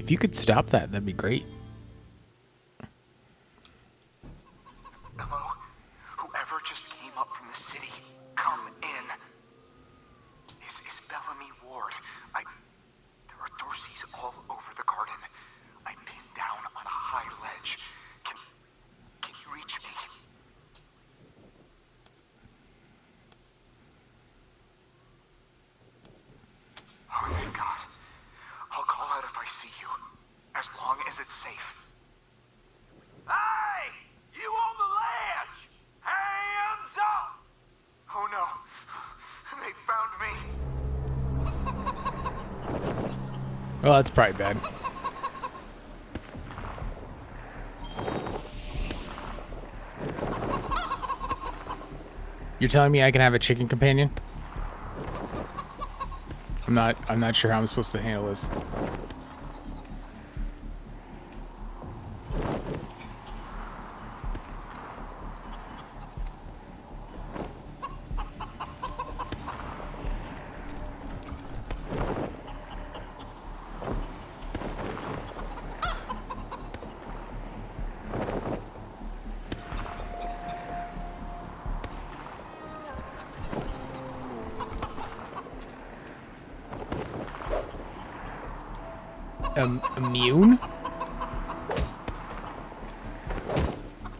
If you could stop that, that'd be great. Hello? Whoever just came up from the city, come in. Is Bellamy Ward. There are Dorseys all over the garden. I'm pinned down on a high ledge. Can you reach me? Oh, thank God. I'll call out if I see you, as long as it's safe. Hey! You on the ledge! Hands up! Oh no. They found me. Well, that's probably bad. You're telling me I can have a chicken companion? I'm not sure how I'm supposed to handle this. Immune?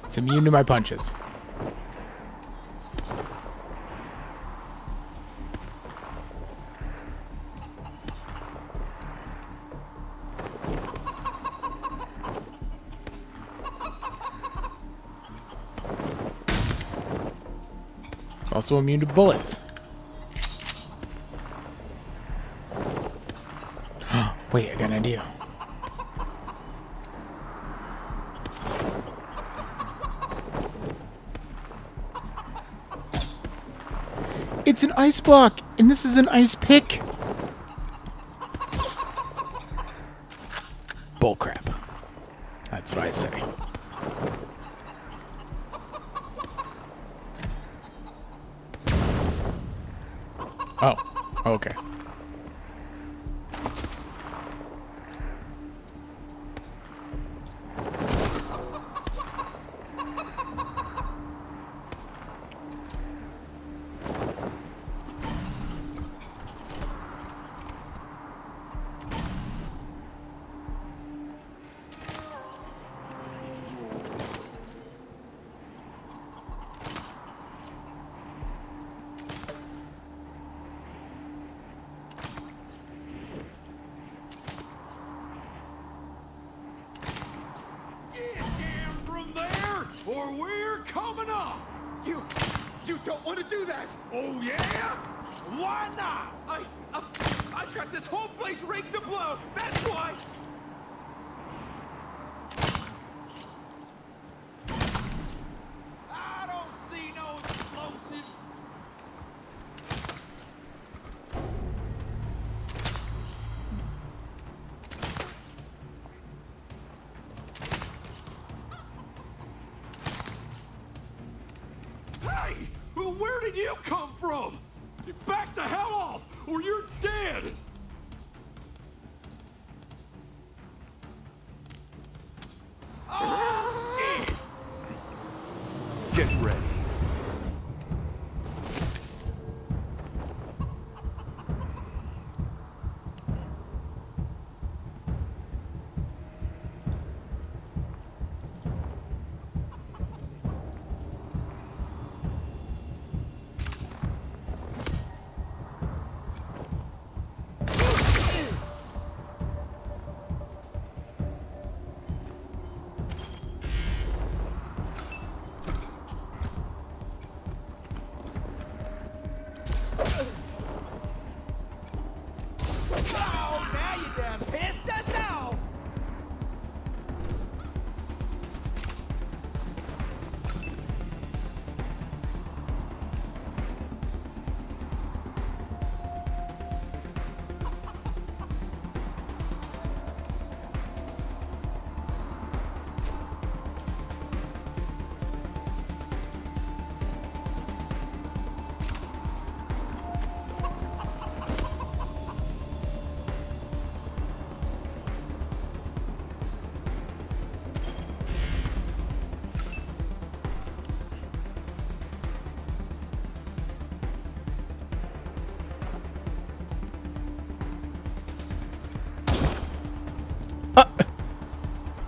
It's immune to my punches. It's also immune to bullets. Wait, I got an idea. It's an ice block, and this is an ice pick. Bullcrap. That's what I say. Oh, okay. Or we're coming up! You don't want to do that! Oh yeah? Why not? I've got this whole place rigged to blow! That's why! I don't see no explosives. Hey! Where did you come from? You back the hell off, or you're dead! Oh, shit! Get ready.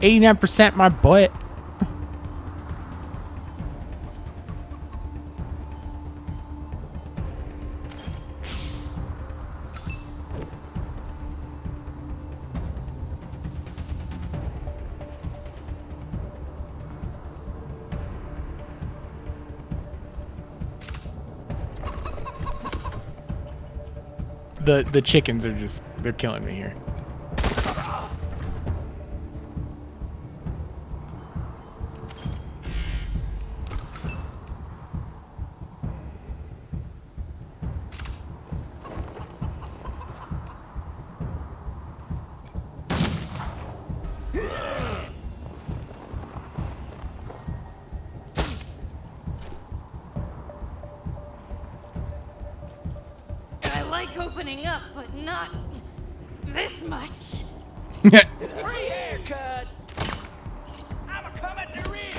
89% my butt. The chickens are just, they're killing me here. I like opening up, but not this much. Free haircuts! I'ma come at the rear!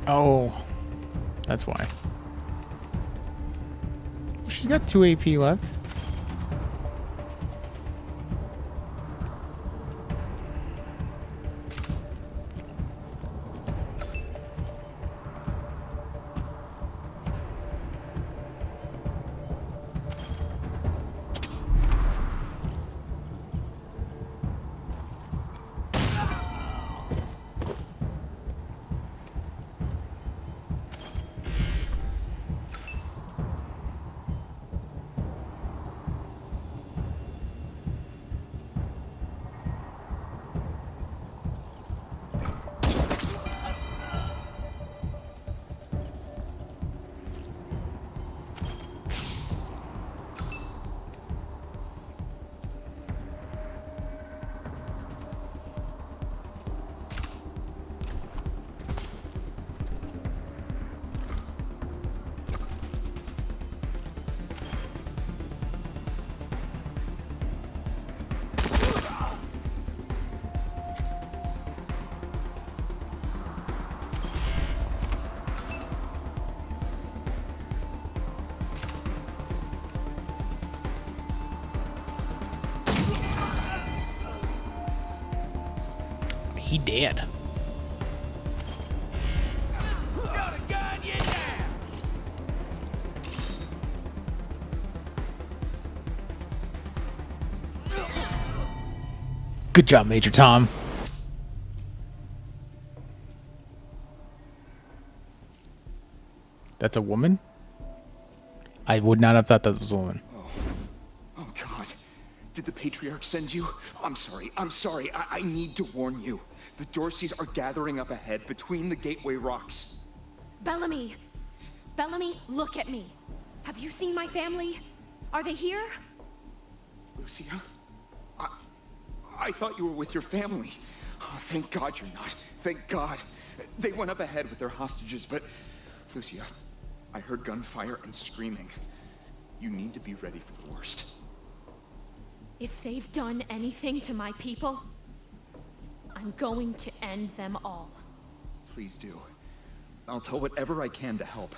Oh, that's why. She's got 2 AP left. He dead. Got a gun, you down! Good job, Major Tom. That's a woman? I would not have thought that was a woman. Oh, God. Did the Patriarch send you? I'm sorry. I need to warn you. The Dorseys are gathering up ahead between the Gateway Rocks. Bellamy! Bellamy, look at me. Have you seen my family? Are they here? Lucia? I thought you were with your family. Oh, thank God you're not. Thank God. They went up ahead with their hostages, but... Lucia, I heard gunfire and screaming. You need to be ready for the worst. If they've done anything to my people, I'm going to end them all. Please do. I'll tell whatever I can to help.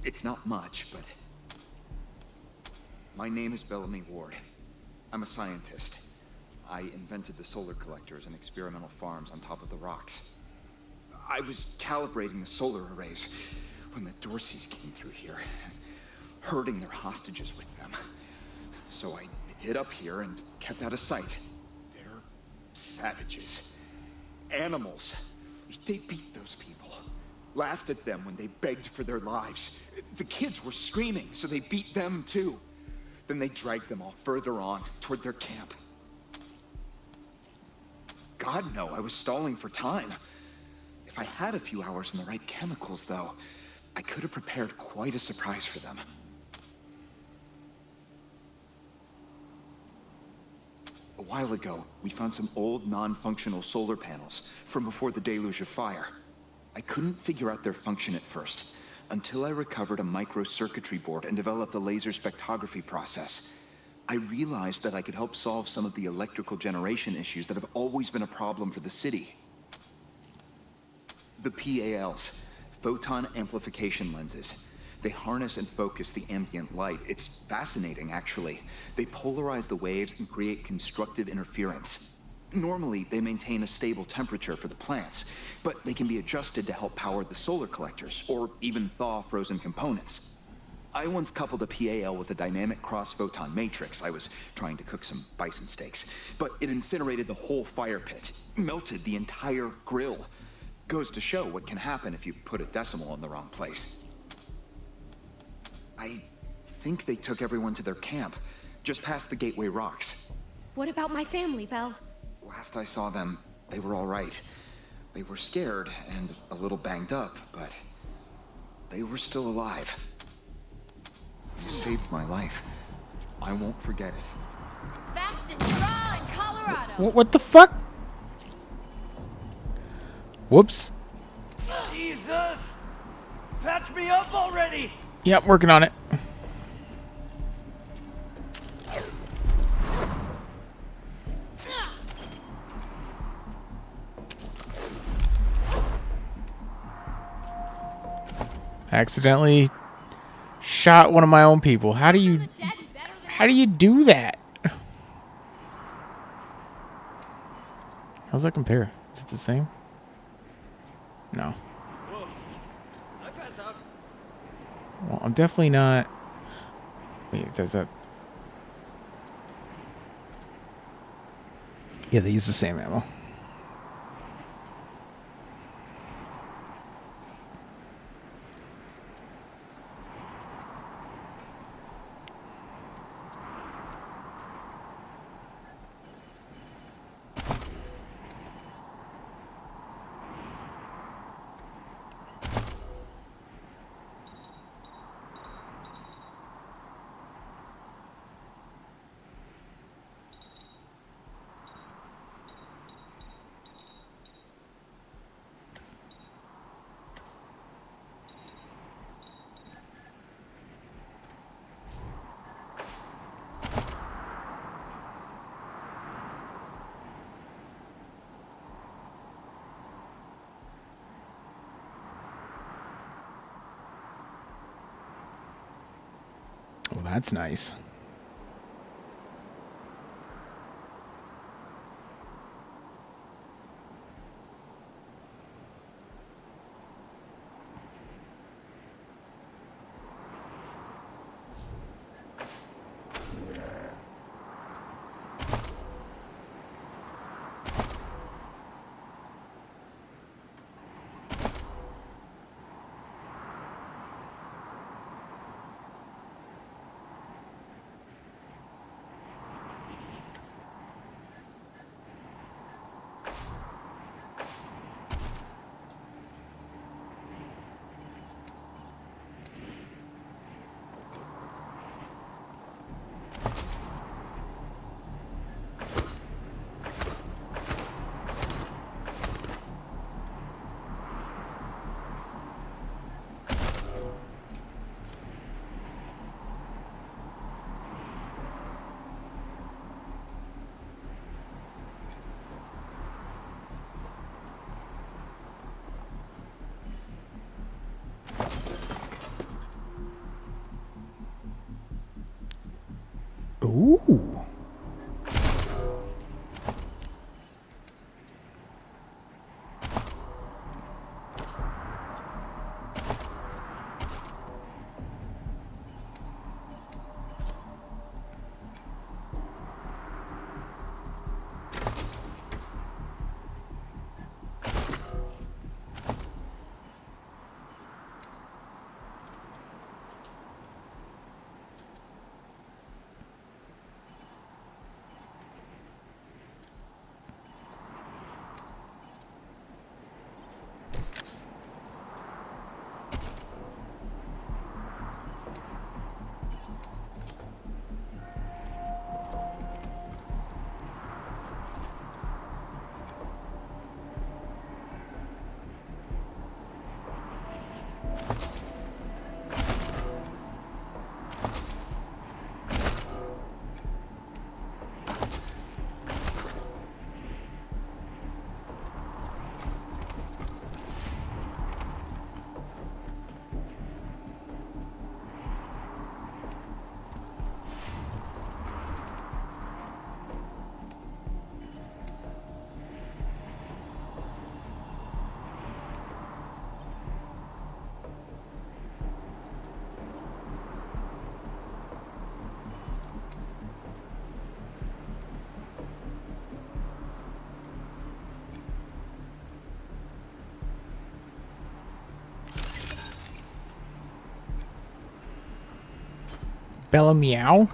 It's not much, but... My name is Bellamy Ward. I'm a scientist. I invented the solar collectors and experimental farms on top of the rocks. I was calibrating the solar arrays when the Dorseys came through here, herding their hostages with them. So I hid up here and kept out of sight. They're savages. animals. They beat those people, laughed at them when they begged for their lives. The kids were screaming, so they beat them too. Then they dragged them all further on, toward their camp. God, no, I was stalling for time. If I had a few hours and the right chemicals, though, I could have prepared quite a surprise for them. A while ago, we found some old, non-functional solar panels from before the deluge of fire. I couldn't figure out their function at first, until I recovered a microcircuitry board and developed a laser spectrography process. I realized that I could help solve some of the electrical generation issues that have always been a problem for the city. The PALs, photon amplification lenses. They harness and focus the ambient light. It's fascinating, actually. They polarize the waves and create constructive interference. Normally, they maintain a stable temperature for the plants, but they can be adjusted to help power the solar collectors, or even thaw frozen components. I once coupled a PAL with a dynamic cross-photon matrix. I was trying to cook some bison steaks, but it incinerated the whole fire pit, melted the entire grill. Goes to show what can happen if you put a decimal in the wrong place. I think they took everyone to their camp, just past the Gateway Rocks. What about my family, Belle? Last I saw them, they were all right. They were scared and a little banged up, but they were still alive. You saved my life. I won't forget it. Fastest draw in Colorado! What the fuck? Whoops. Jesus! Patch me up already! Yep, working on it. Accidentally shot one of my own people. How do you do that? How's that compare? Is it the same? No. Whoa. I pass out. Well, I'm definitely not. Wait, does that? Yeah, they use the same ammo. Well, that's nice. Ooh. Bella Meow?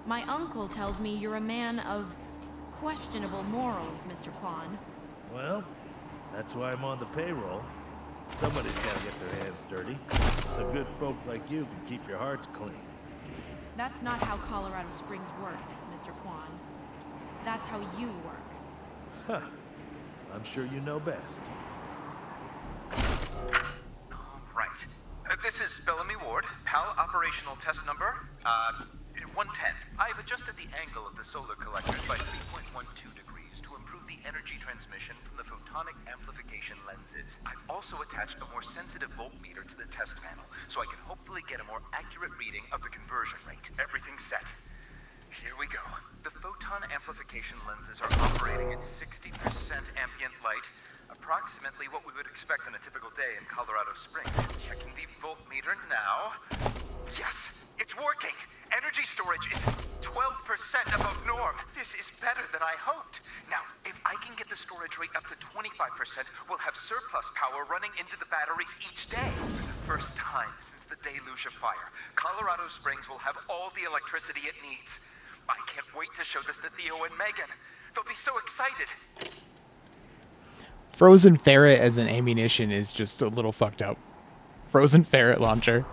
My uncle tells me you're a man of questionable morals, Mr. Kwan. Well, that's why I'm on the payroll. Somebody's gotta get their hands dirty, so good folk like you can keep your hearts clean. That's not how Colorado Springs works, Mr. Kwan. That's how you work. Huh. I'm sure you know best. Right. This is Bellamy Ward, PAL operational test number, 110. I've adjusted the angle of the solar collectors by 3.12 degrees to improve the energy transmission from the photonic amplification lenses. I've also attached a more sensitive voltmeter to the test panel, so I can hopefully get a more accurate reading of the conversion rate. Everything's set. Here we go. The photon amplification lenses are operating at 60% ambient light, approximately what we would expect on a typical day in Colorado Springs. Checking the voltmeter now. Yes, it's working! Energy storage is 12% above norm. This is better than I hoped. Now, if I can get the storage rate up to 25%, we'll have surplus power running into the batteries each day. For the first time since the deluge of fire, Colorado Springs will have all the electricity it needs. I can't wait to show this to Theo and Megan. They'll be so excited. Frozen ferret as an ammunition is just a little fucked up. Frozen ferret launcher.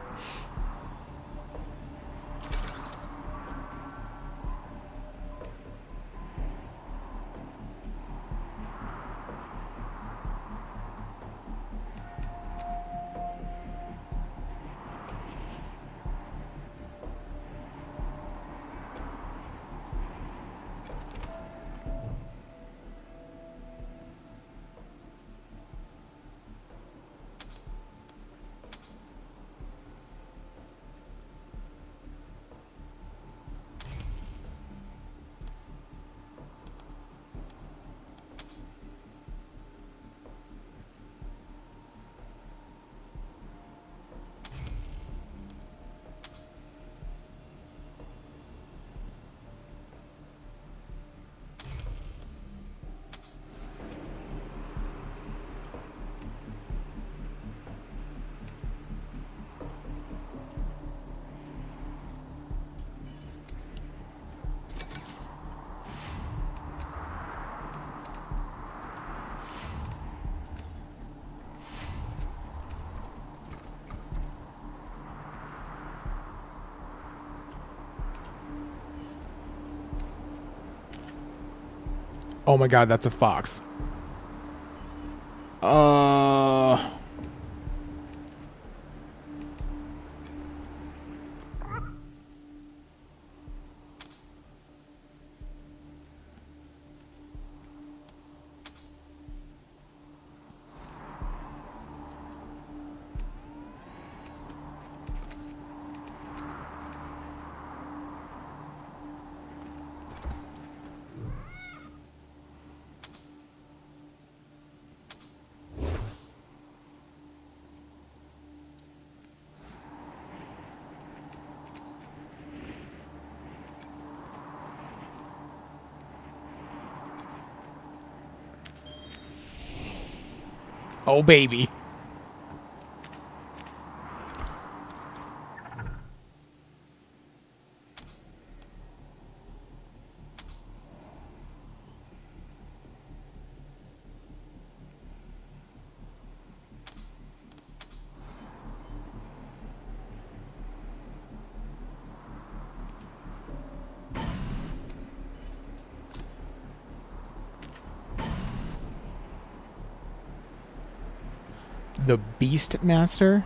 Oh my god, that's a fox. Oh, baby. The Beast Master?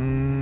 Mm.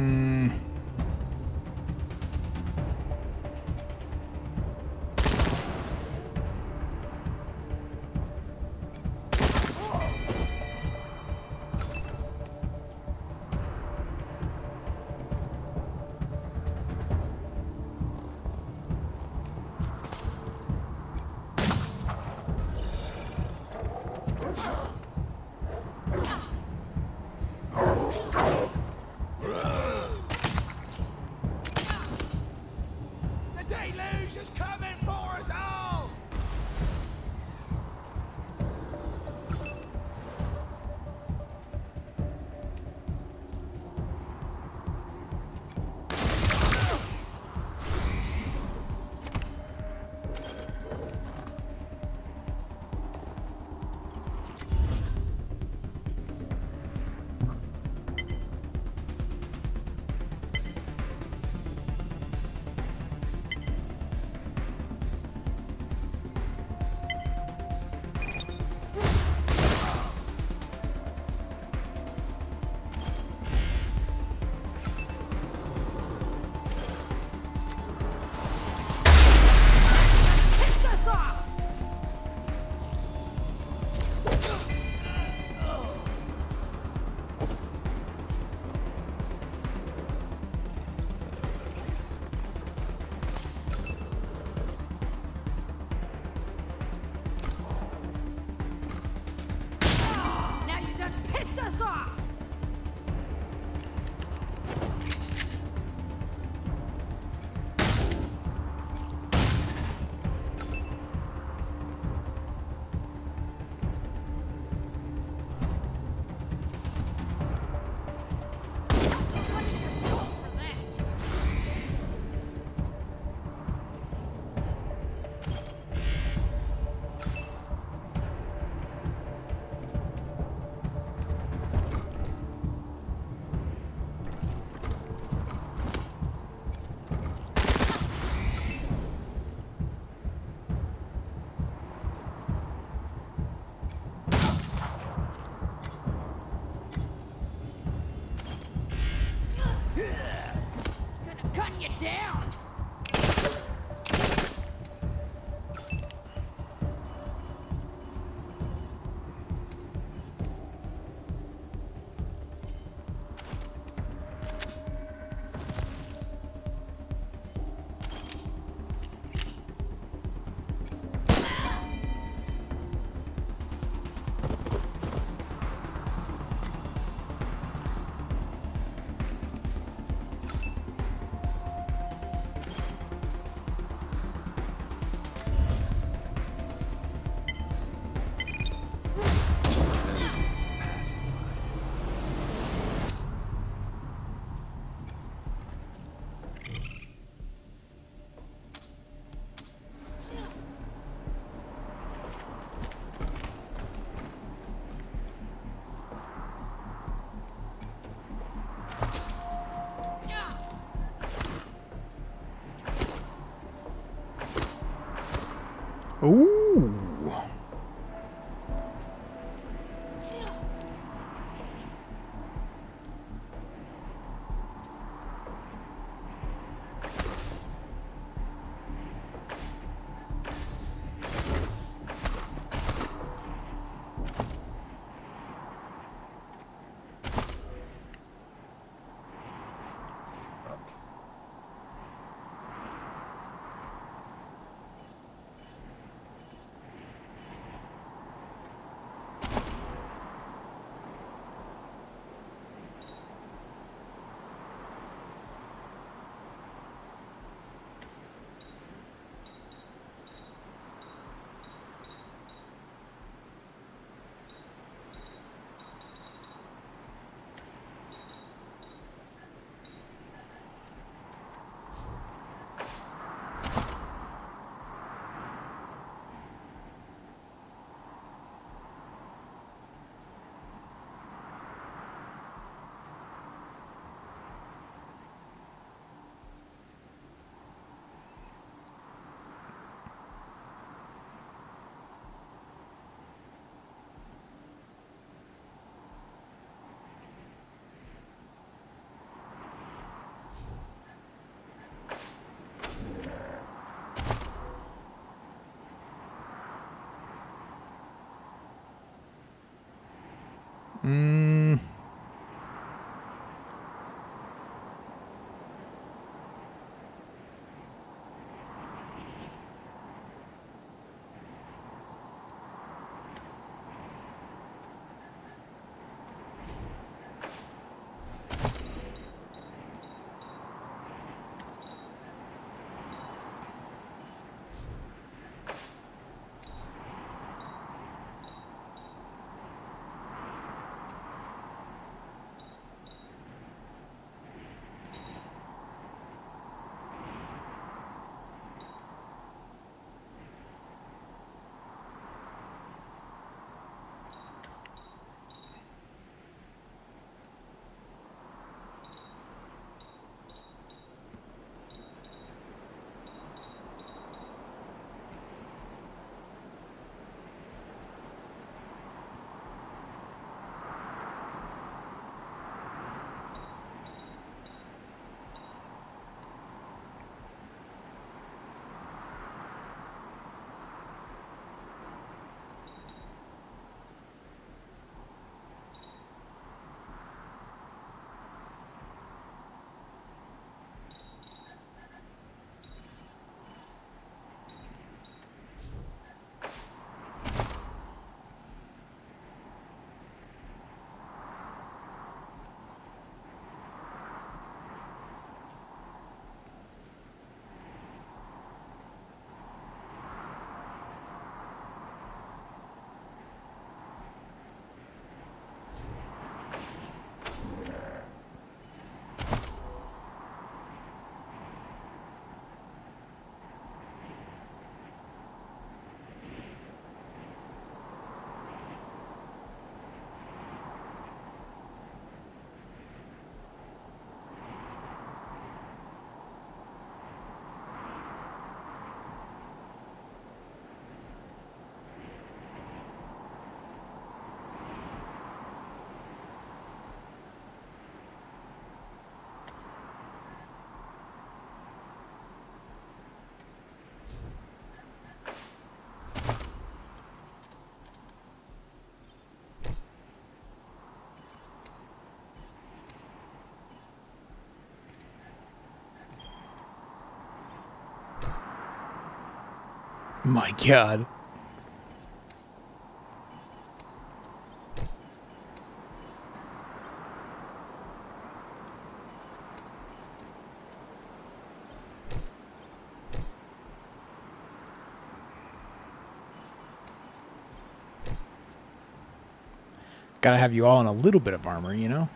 Mm. My God. Gotta have you all in a little bit of armor, you know?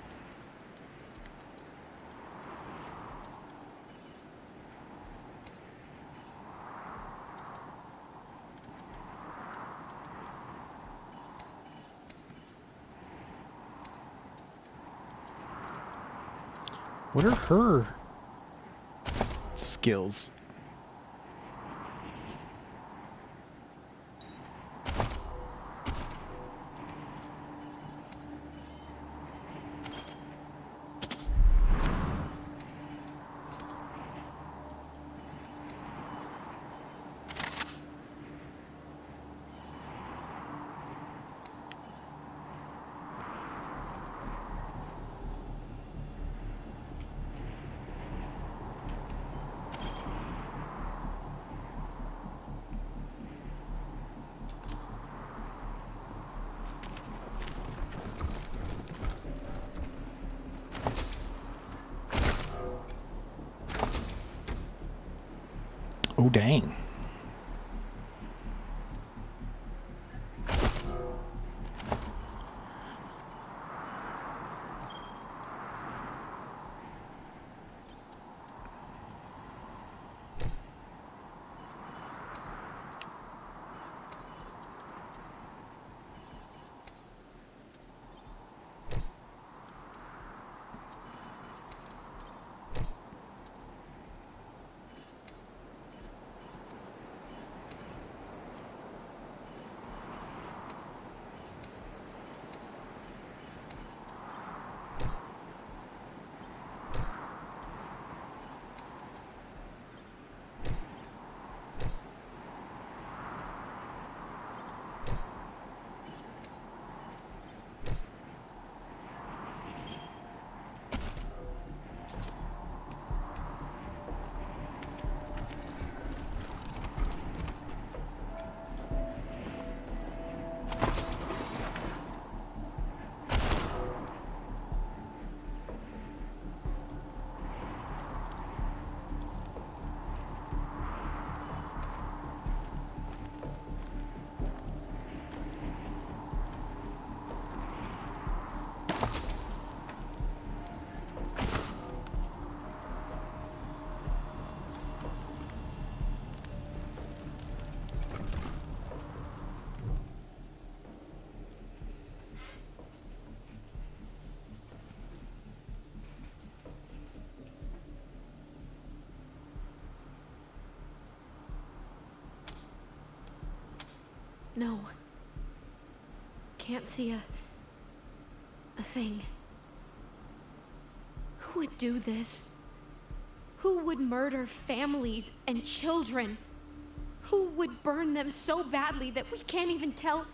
What are her skills? Oh, dang. No. Can't see a thing. Who would do this? Who would murder families and children? Who would burn them so badly that we can't even tell?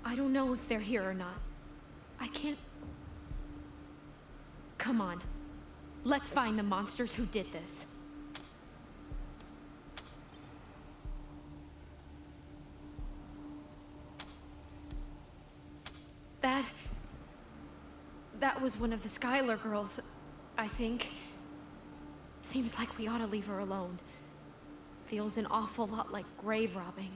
I don't know if they're here or not. I can't... Come on. Let's find the monsters who did this. That was one of the Skylar girls, I think. Seems like we ought to leave her alone. Feels an awful lot like grave robbing.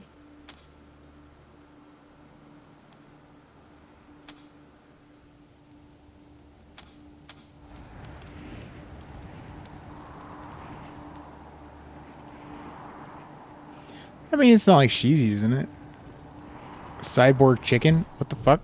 I mean, it's not like she's using it. Cyborg chicken? What the fuck?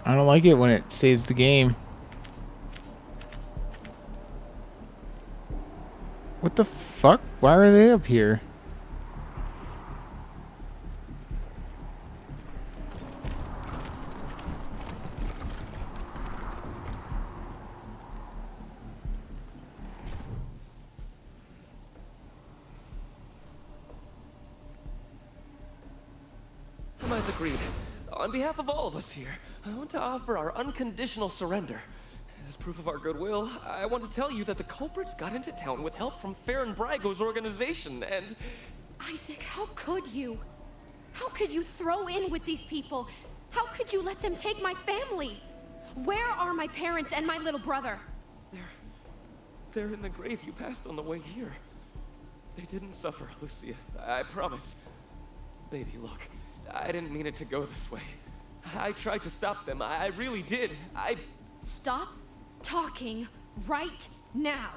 I don't like it when it saves the game. What the fuck? Why are they up here? I'm Isaac Reed. On behalf of all of us here, I want to offer our unconditional surrender. As proof of our goodwill, I want to tell you that the culprits got into town with help from Farron Brago's organization, and... Isaac, how could you? How could you throw in with these people? How could you let them take my family? Where are my parents and my little brother? They're in the grave you passed on the way here. They didn't suffer, Lucia. I promise. Baby, look. I didn't mean it to go this way. I tried to stop them. I really did. Stop talking right now.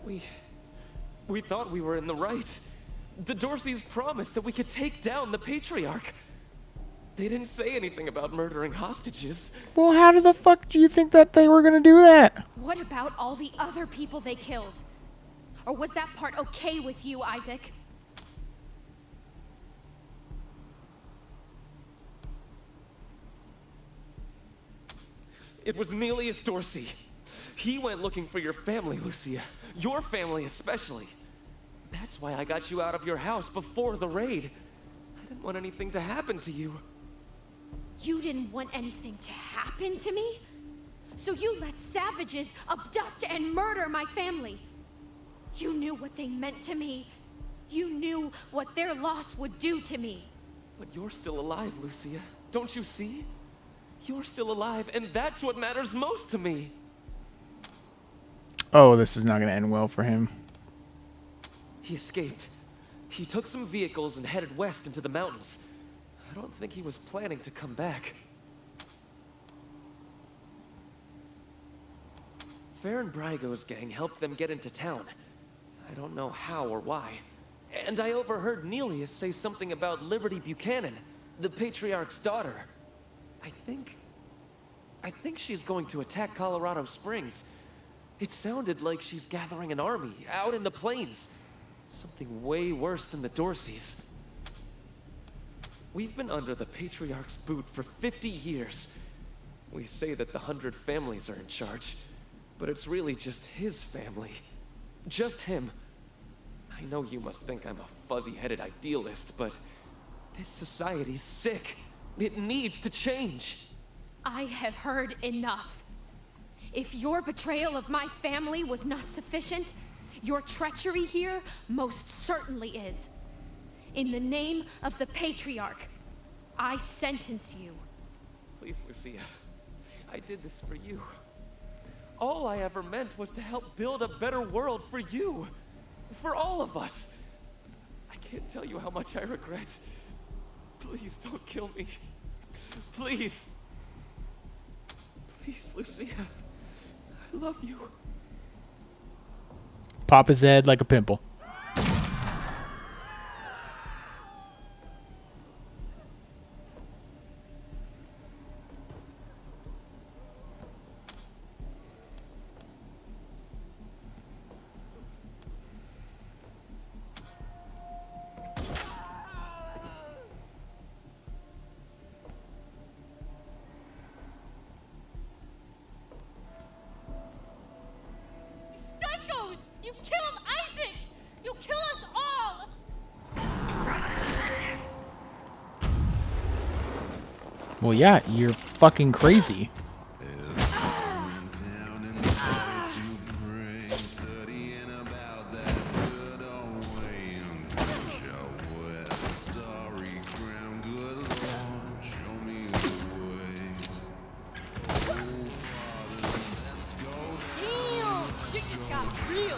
We thought we were in the right. The Dorseys promised that we could take down the Patriarch. They didn't say anything about murdering hostages. Well, how the fuck do you think that they were gonna do that? What about all the other people they killed? Or was that part okay with you, Isaac? It was Nelius Dorsey. He went looking for your family, Lucia. Your family especially. That's why I got you out of your house before the raid. I didn't want anything to happen to you. You didn't want anything to happen to me? So you let savages abduct and murder my family. You knew what they meant to me. You knew what their loss would do to me. But you're still alive, Lucia. Don't you see? You're still alive, and that's what matters most to me. Oh, this is not gonna end well for him. He escaped. He took some vehicles and headed west into the mountains. I don't think he was planning to come back. Farron Brago's gang helped them get into town. I don't know how or why. And I overheard Nelius say something about Liberty Buchanan, the Patriarch's daughter. I think she's going to attack Colorado Springs. It sounded like she's gathering an army out in the plains. Something way worse than the Dorseys. We've been under the Patriarch's boot for 50 years. We say that the 100 families are in charge, but it's really just his family. Just him. I know you must think I'm a fuzzy-headed idealist, but this society's sick. It needs to change. I have heard enough. If your betrayal of my family was not sufficient, Your treachery here most certainly is. In the name of the Patriarch, I sentence you. Please, Lucia. I did this for you. All I ever meant was to help build a better world for you. For all of us. I can't tell you how much I regret. Please don't kill me. Please. Please, Lucia. I love you. Pop his head like a pimple. Psychos! You killed Isaac! You'll kill us all! Well, yeah, you're fucking crazy. Damn! Shit just got real!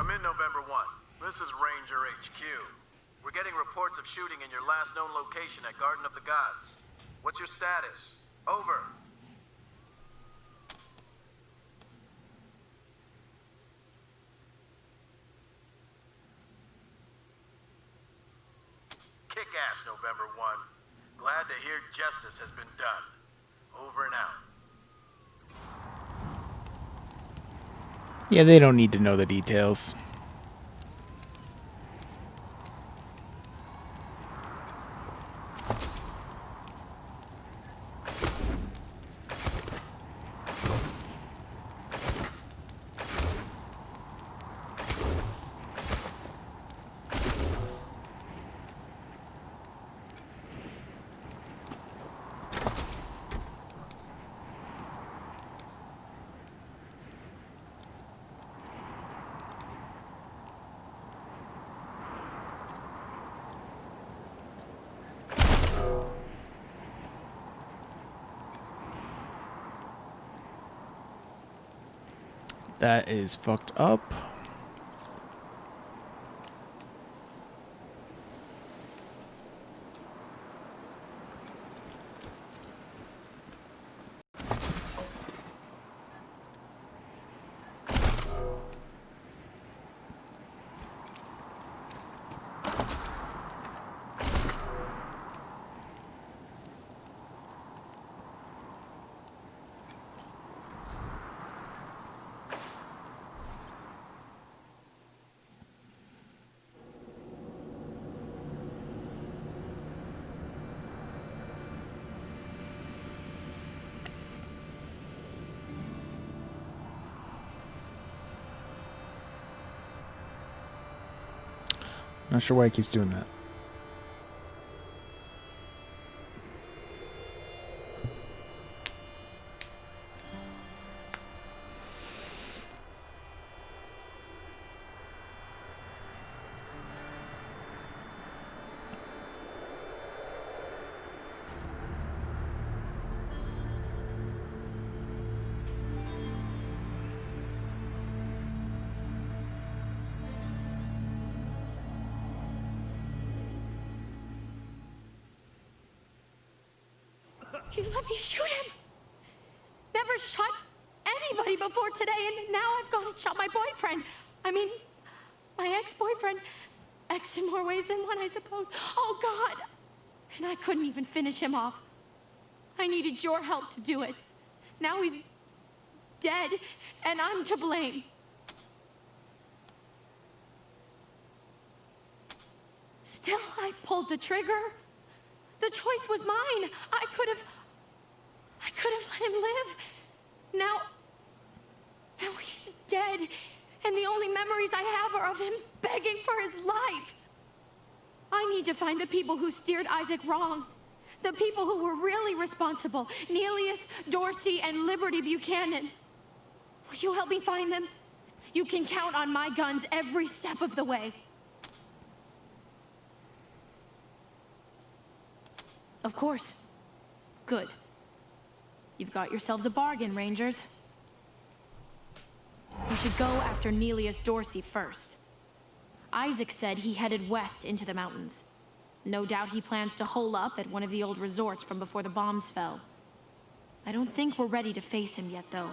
Come in, November 1. This is Ranger HQ. We're getting reports of shooting in your last known location at Garden of the Gods. What's your status? Over. Kick-ass, November 1. Glad to hear justice has been done. Over and out. Yeah, they don't need to know the details. That is fucked up. Not sure why he keeps doing that. You let me shoot him. Never shot anybody before today, and now I've gone and shot my boyfriend. I mean, my ex-boyfriend. Ex in more ways than one, I suppose. Oh, God. And I couldn't even finish him off. I needed your help to do it. Now he's dead, and I'm to blame. Still, I pulled the trigger. The choice was mine. I could have let him live. Now he's dead, and the only memories I have are of him begging for his life. I need to find the people who steered Isaac wrong. The people who were really responsible. Neelius, Dorsey, and Liberty Buchanan. Will you help me find them? You can count on my guns every step of the way. Of course. Good. You've got yourselves a bargain, Rangers. We should go after Neelius Dorsey first. Isaac said he headed west into the mountains. No doubt he plans to hole up at one of the old resorts from before the bombs fell. I don't think we're ready to face him yet, though.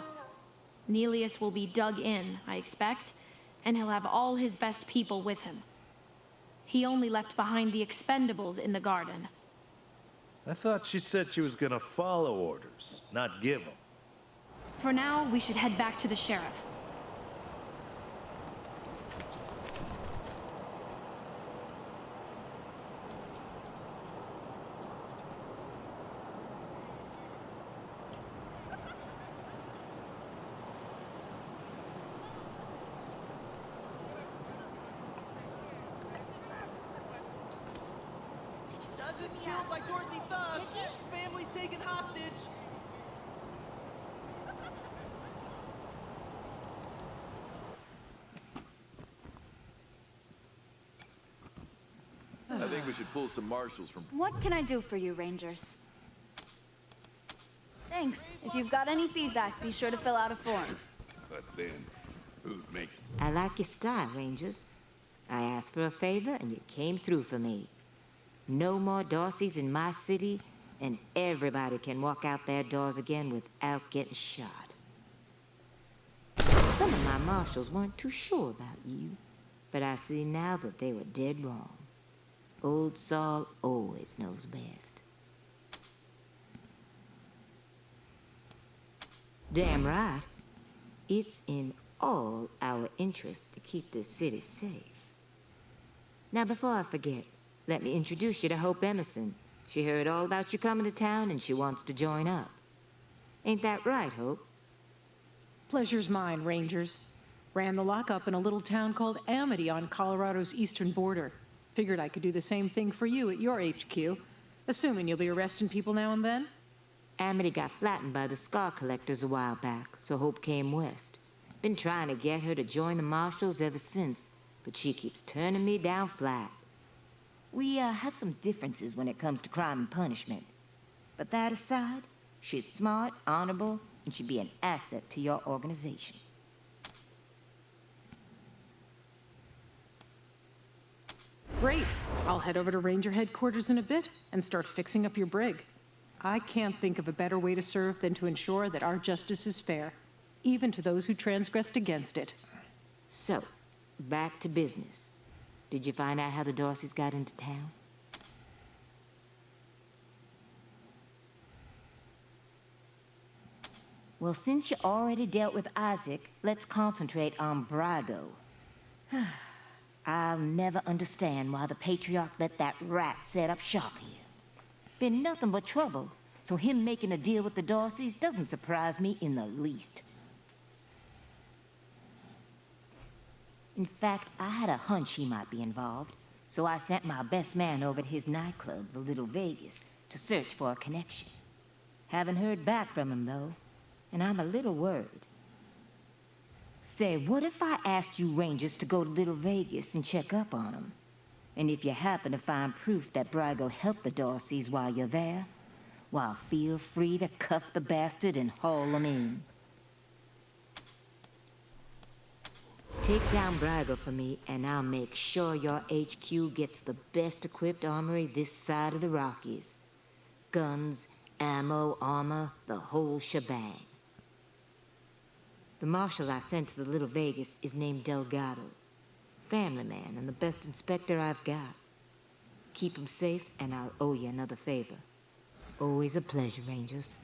Neelius will be dug in, I expect, and he'll have all his best people with him. He only left behind the expendables in the garden. I thought she said she was gonna follow orders, not give them. For now, we should head back to the sheriff. Dozens killed by Dorsey thugs. Families taken hostage. I think we should pull some marshals from... What can I do for you, Rangers? Thanks. If you've got any feedback, be sure to fill out a form. But then, who'd make... I like your style, Rangers. I asked for a favor, and you came through for me. No more Dorseys in my city, and everybody can walk out their doors again without getting shot. Some of my marshals weren't too sure about you, but I see now that they were dead wrong. Old Saul always knows best. Damn right. It's in all our interest to keep this city safe. Now, before I forget, let me introduce you to Hope Emerson. She heard all about you coming to town, and she wants to join up. Ain't that right, Hope? Pleasure's mine, Rangers. Ran the lockup in a little town called Amity on Colorado's eastern border. Figured I could do the same thing for you at your HQ, assuming you'll be arresting people now and then. Amity got flattened by the scar collectors a while back, so Hope came west. Been trying to get her to join the marshals ever since, but she keeps turning me down flat. We have some differences when it comes to crime and punishment. But that aside, she's smart, honorable, and should be an asset to your organization. Great. I'll head over to Ranger headquarters in a bit and start fixing up your brig. I can't think of a better way to serve than to ensure that our justice is fair, even to those who transgressed against it. So, back to business. Did you find out how the Dorseys got into town? Well, since you already dealt with Isaac, let's concentrate on Brago. I'll never understand why the Patriarch let that rat set up shop here. Been nothing but trouble, so him making a deal with the Dorseys doesn't surprise me in the least. In fact, I had a hunch he might be involved. So I sent my best man over to his nightclub, the Little Vegas, to search for a connection. Haven't heard back from him, though, and I'm a little worried. Say, what if I asked you Rangers to go to Little Vegas and check up on him? And if you happen to find proof that Brygo helped the Dorseys while you're there, well, feel free to cuff the bastard and haul him in. Take down Brygo for me, and I'll make sure your HQ gets the best equipped armory this side of the Rockies. Guns, ammo, armor, the whole shebang. The marshal I sent to the Little Vegas is named Delgado. Family man and the best inspector I've got. Keep him safe, and I'll owe you another favor. Always a pleasure, Rangers.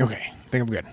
Okay, I think I'm good.